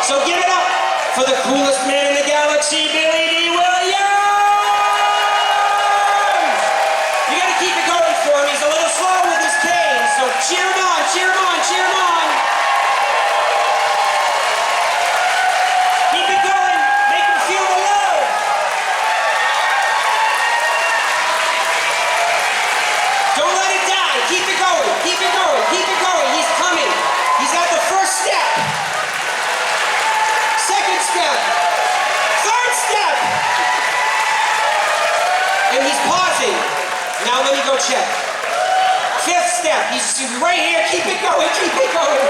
So give it up for the coolest man in the galaxy, Billy Dee Williams! You gotta keep it going for him. He's a little slow with his cane, so cheer him on, cheer him on, cheer him on! Keep it going, make him feel the love! Don't let it die, keep it going, keep it going, keep it going. He's coming. He's at the first step. Second step. Third step. And he's pausing. Now let me go check. Fifth step. He's right here. Keep it going. Keep it going.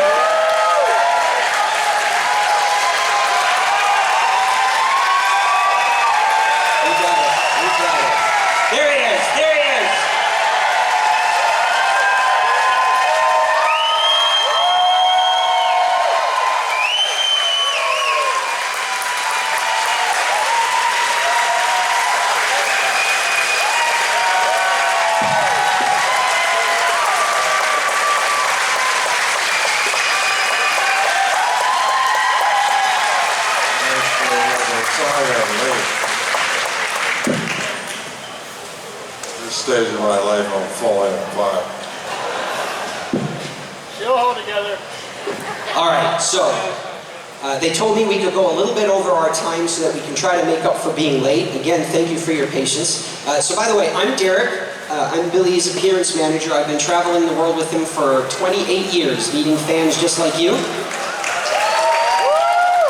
You got it. You got it. There he is. There he is. This stage of my life, I'm falling apart. She'll hold together. All right, so they told me we could go a little bit over our time so that we can try to make up for being late. Again, thank you for your patience. So by the way, I'm Derek. I'm Billy's appearance manager. I've been traveling the world with him for 28 years, meeting fans just like you.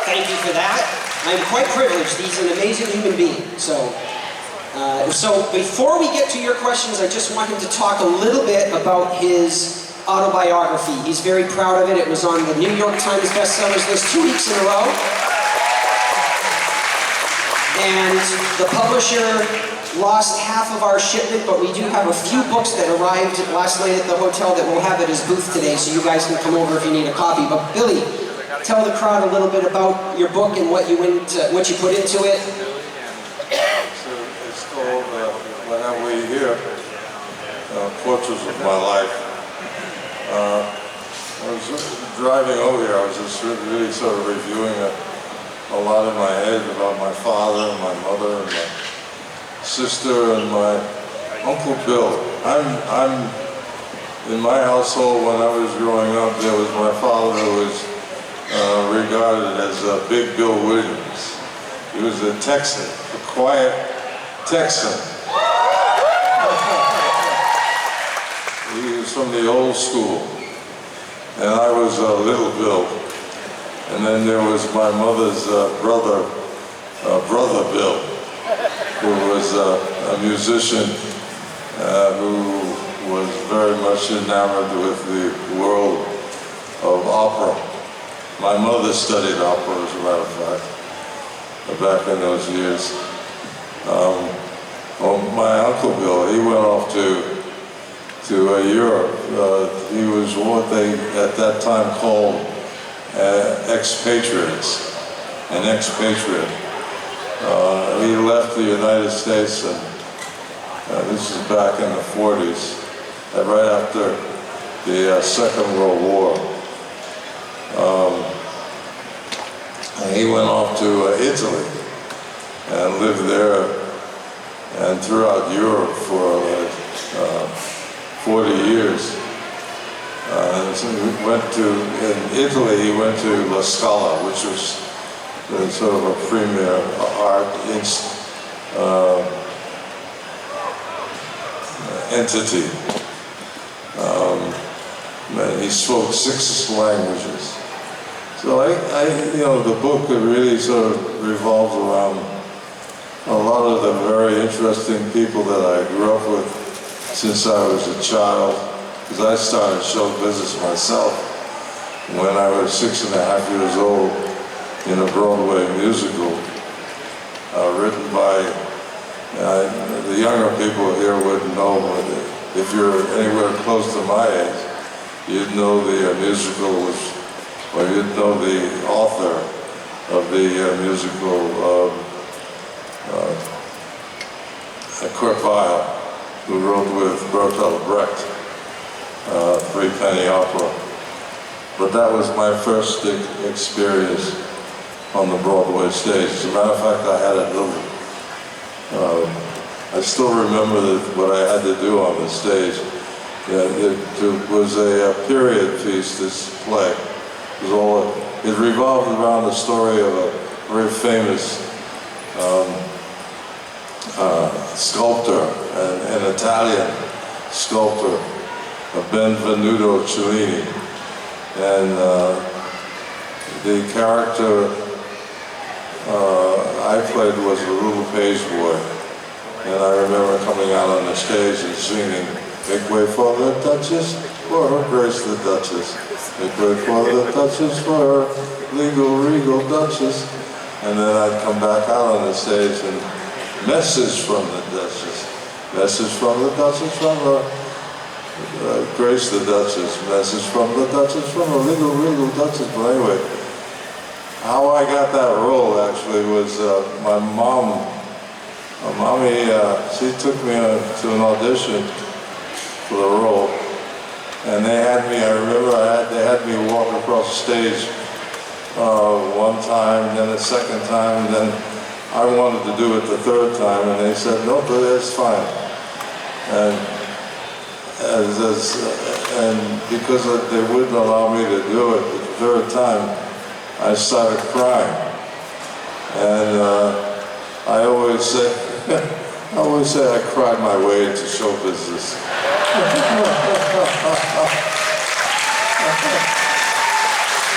Thank you for that. I'm quite privileged. He's an amazing human being. So before we get to your questions, I just want him to talk a little bit about his autobiography. He's very proud of it. It was on the New York Times bestsellers list 2 weeks in a row. And the publisher lost half of our shipment, but we do have a few books that arrived last night at the hotel that we'll have at his booth today, so you guys can come over if you need a copy. But Billy, tell the crowd a little bit about your book and what you put into it. It's called When Are We Here? Portraits of My Life. I was driving over here. I was just really sort of reviewing a lot in my head about my father and my mother and my sister and my Uncle Bill. I'm in my household when I was growing up. There was my father who was regarded as Big Bill Williams. He was a Texan, a quiet Texan. He was from the old school, and I was Little Bill. And then there was my mother's brother Bill, who was a musician who was very much enamored with the world of opera. My mother studied opera, as a matter of fact, back in those years. My Uncle Bill, he went off to Europe. He was what they at that time called expatriates, an expatriate. He left the United States, and this is back in the 40s, right after the Second World War. And he went off to Italy and lived there and throughout Europe for 40 years. So in Italy, he went to La Scala, which was sort of a premier art entity. He spoke 6 languages. So the book really sort of revolves around a lot of the very interesting people that I grew up with since I was a child, because I started show business myself when I was 6.5 years old in a Broadway musical written by, the younger people here wouldn't know, but if you're anywhere close to my age, you'd know the musical was, or you'd know the author of the musical, Kurt Weill, who wrote with Bertolt Brecht, Three Penny Opera. But that was my first experience on the Broadway stage. As a matter of fact, I had a little, I still remember what I had to do on the stage. It was a period piece, this play. It revolved around the story of a very famous sculptor, an Italian sculptor, Benvenuto Cellini. And the character I played was a little page boy. And I remember coming out on the stage and singing, "Make way for the Duchess, for her Grace the Duchess. Make way for the Duchess, for her legal, regal Duchess." And then I'd come back out on the stage and message from the Duchess. Message from the Duchess, from her Grace the Duchess. Message from the Duchess, from her legal, regal Duchess. But anyway, how I got that role actually was my mommy, she took me to an audition for the role, and they had me, I remember they had me walk across the stage one time, then a second time, and then I wanted to do it the third time, and they said, "No, but that's fine." And because they wouldn't allow me to do it the third time, I started crying. And I always say I cried my way into show business.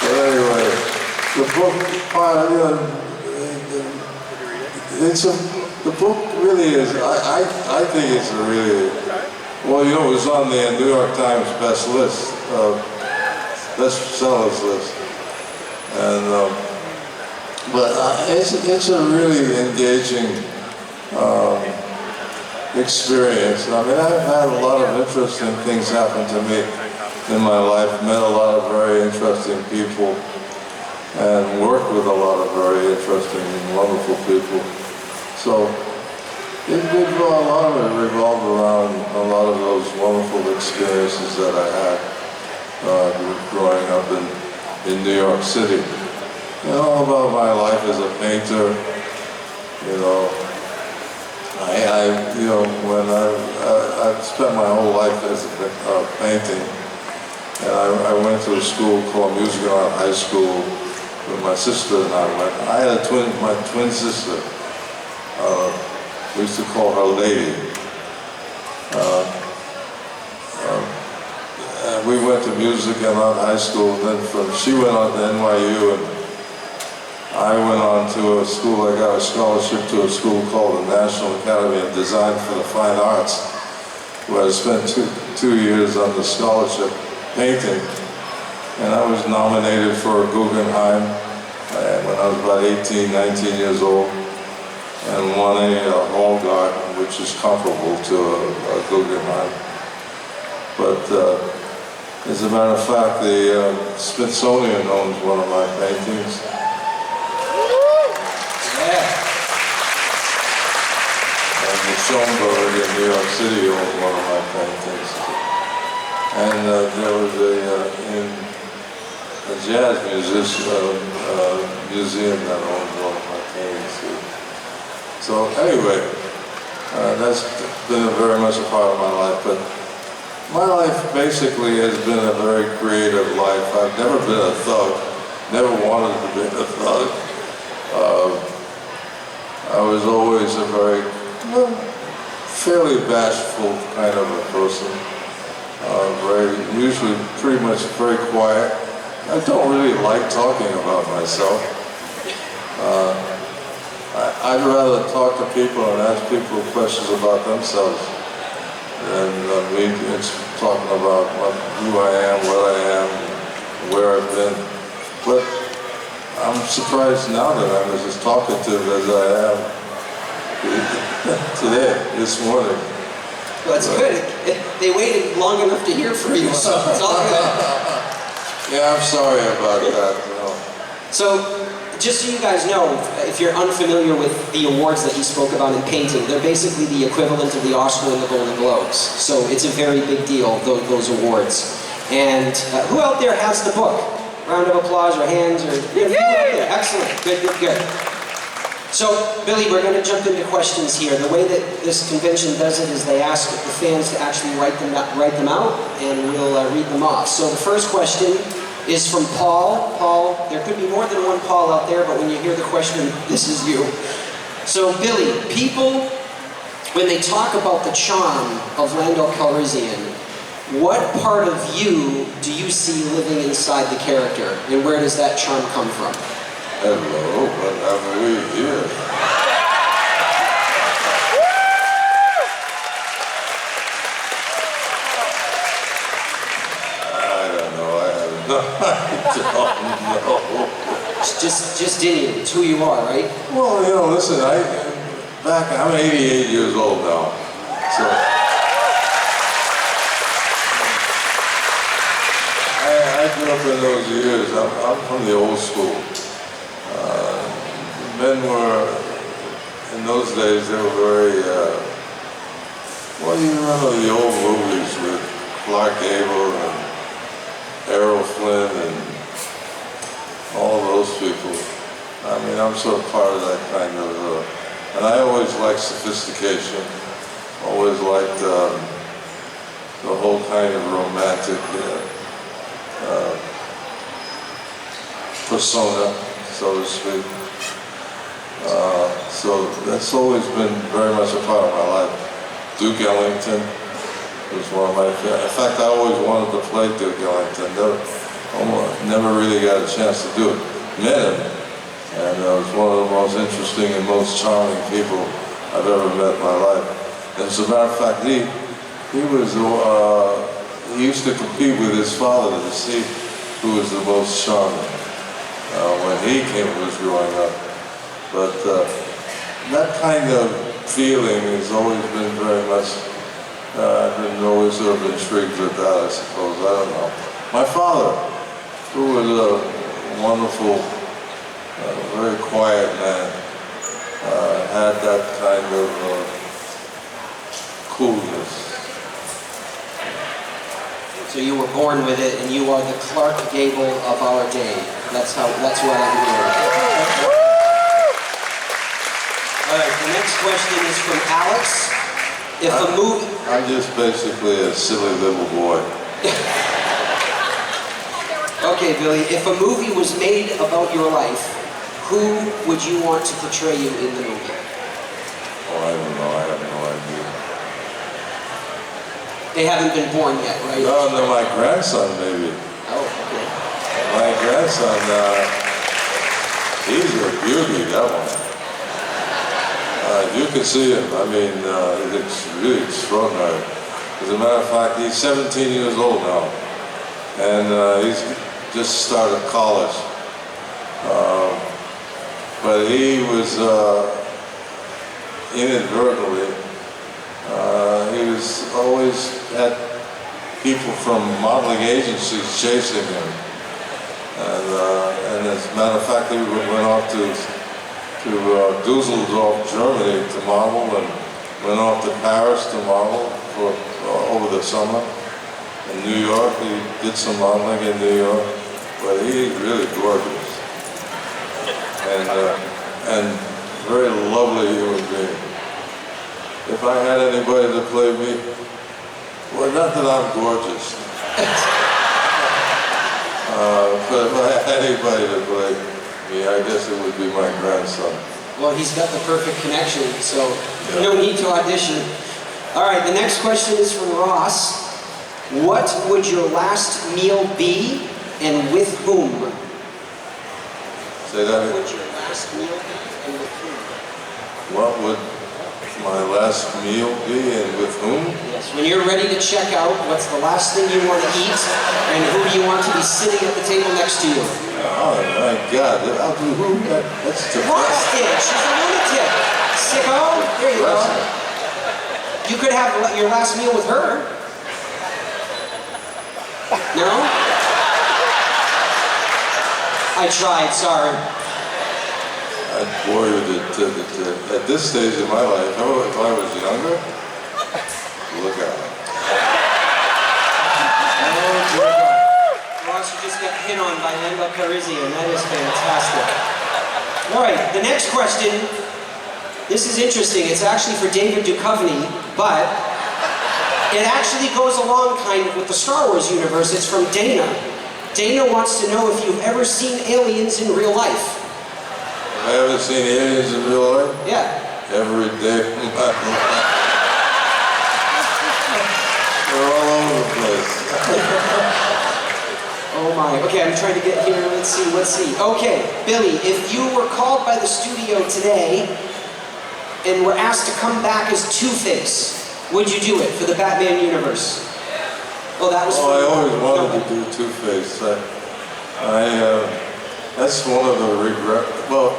But anyway, the book, the book really is, I think it's a really, well, it was on the New York Times bestsellers list. And, but it's a really engaging experience. I mean, I've had a lot of interesting things happen to me in my life, met a lot of very interesting people, and worked with a lot of very interesting and wonderful people. So a lot of it revolved around a lot of those wonderful experiences that I had growing up in New York City. All about my life as a painter, when I've spent my whole life as a painting, and I went to a school called Music and Art High School where my sister and I went. I had my twin sister. We used to call her Lady. We went to Music and Art High School. Then she went on to NYU, and I went on to a school. I got a scholarship to a school called the National Academy of Design for the Fine Arts, where I spent two years on the scholarship painting. And I was nominated for a Guggenheim when I was about 18, 19 years old, and won a Hall Garden, which is comparable to a Guggenheim. But as a matter of fact, the Smithsonian owns one of my paintings. And the Schoenberg in New York City owns one of my paintings. And there was a jazz museum that owns one of my paintings. So anyway, that's been very much a part of my life. But my life basically has been a very creative life. I've never been a thug, never wanted to be a thug. I was always a very, fairly bashful kind of a person. Usually pretty much very quiet. I don't really like talking about myself. I'd rather talk to people and ask people questions about themselves than me talking about who I am, what I am, where I've been. But I'm surprised now that I'm as talkative as I am today, this morning. Well, that's good. They waited long enough to hear from you, so it's all good. Yeah, I'm sorry about that. So, just so you guys know, if you're unfamiliar with the awards that he spoke about in painting, they're basically the equivalent of the Oscar and the Golden Globes. So it's a very big deal, those awards. And who out there has the book? Round of applause or hands or... Yeah, excellent. Good, good, good. So, Billy, we're going to jump into questions here. The way that this convention does it is they ask the fans to actually write them out, and we'll read them off. So the first question is from Paul. Paul, there could be more than one Paul out there, but when you hear the question, this is you. So, Billy, people, when they talk about the charm of Lando Calrissian, what part of you do you see living inside the character, and where does that charm come from? Hello, what have we here? I don't know, I don't know. Just Indian, it's who you are, right? Well, you know, listen, I'm 88 years old now, so I grew up in those years. I'm from the old school. Men were, in those days, they were very, well, you remember the old movies with Clark Gable and Errol Flynn and all those people. I mean, I'm sort of part of that kind of, and I always liked sophistication, always liked the whole kind of romantic persona, so to speak. So that's always been very much a part of my life. Duke Ellington was one of my favorites. In fact, I always wanted to play Duke Ellington. Never really got a chance to do it. Met him, and was one of the most interesting and most charming people I've ever met in my life. And as a matter of fact, he used to compete with his father to see who was the most charming when he was growing up. But that kind of feeling has always been very much, I've been always sort of intrigued with that, I suppose. I don't know. My father, who was a wonderful, very quiet man, had that kind of coolness. So you were born with it, and you are the Clark Gable of our day. That's what I'm hearing. All right, the next question is from Alex. I'm just basically a silly little boy. Okay, Billy, if a movie was made about your life, who would you want to portray you in the movie? Oh, I don't know, I have no idea. They haven't been born yet, right? No, my grandson, maybe. Oh, okay. My grandson, he's a beauty, that one. You can see him. I mean, it's really extraordinary. As a matter of fact, he's 17 years old now, and he's just started college. But he was inadvertently, he was always had people from modeling agencies chasing him, and as a matter of fact, he went off to Dusseldorf, Germany to model, and went off to Paris to model for over the summer. In New York, he did some modeling in New York, but he's really gorgeous and very lovely human being. If I had anybody to play me, well, not that I'm gorgeous, but if I had anybody to play me, I guess it would be my grandson. Well, he's got the perfect connection, so no need to audition. All right, the next question is from Ross. What would your last meal be, and with whom? Say that again. What would your last meal be, and with whom? What would my last meal be, and with whom? Yes, when you're ready to check out, what's the last thing you want to eat, and who do you want to be sitting at the table next to you? Oh my God, that's too Ross did, she's a lunatic. Sicko, there you go. You could have your last meal with her. No? I tried, sorry. I'd bore you at this stage of my life. If I was younger, look out. Ross, you just get hit on by Lando Calrissian. That is fantastic. All right, the next question. This is interesting. It's actually for David Duchovny, but it actually goes along kind of with the Star Wars universe. It's from Dana. Dana wants to know if you've ever seen aliens in real life. I haven't seen aliens in real life? Yeah. Every day of my life. They're all over the place. Oh my. Okay, I'm trying to get here. Let's see. Okay, Billy, if you were called by the studio today and were asked to come back as Two-Face, would you do it for the Batman universe? Oh, that was. I always wanted to do Two-Face. That's one of the regrets. Well,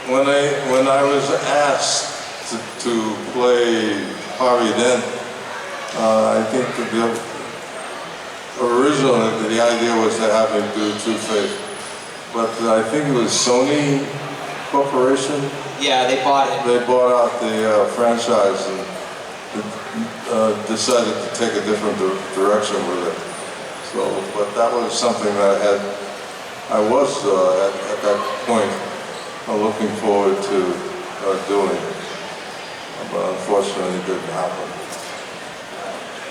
when I was asked to play Harvey Dent, I think originally the idea was to have me do Two-Face, but I think it was Sony Corporation. Yeah, they bought it. They bought out the franchise and decided to take a different direction with it. So, but that was something that I was at that point looking forward to doing, but unfortunately it didn't happen.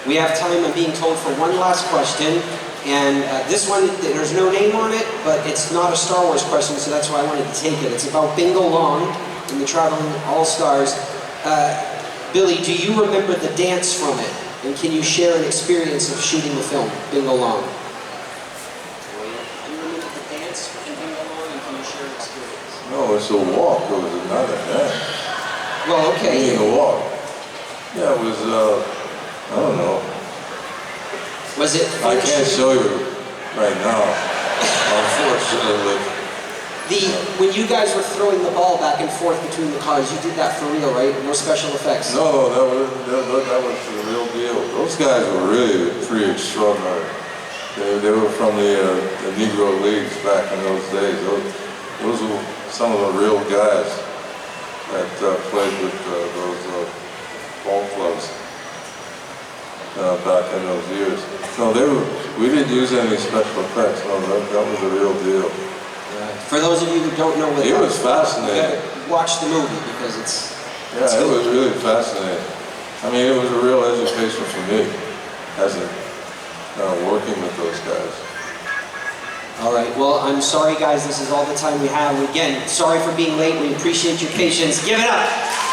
We have time, I'm being told, for one last question, and this one, there's no name on it, but it's not a Star Wars question, so that's why I wanted to take it. It's about Bingo Long and the Traveling All-Stars. Billy, do you remember the dance from it? And can you share an experience of shooting the film, Bingo Long? Do you remember the dance in Bingo Long, and can you share an experience? No, it's a walk. It was another dance. Well, okay. You mean a walk? Yeah, it was, I don't know. Was it? I can't show you right now, unfortunately. When you guys were throwing the ball back and forth between the cars, you did that for real, right? No special effects? No, that was the real deal. Those guys were really pretty extraordinary. They were from the Negro Leagues back in those days. Those were some of the real guys that played with those ball clubs back in those years. No, we didn't use any special effects. No, that was the real deal. For those of you who don't know what it was fascinating. Watch the movie because it's it was really fascinating. I mean, it was a real education for me as working with those guys. All right. Well, I'm sorry, guys. This is all the time we have. Again, sorry for being late. We appreciate your patience. Give it up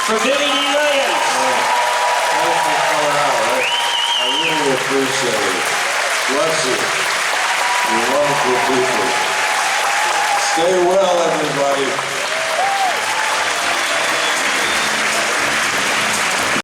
for Billy Dee Williams. Thanks for coming out. I really appreciate it. Bless you. You're wonderful people. Stay well, everybody.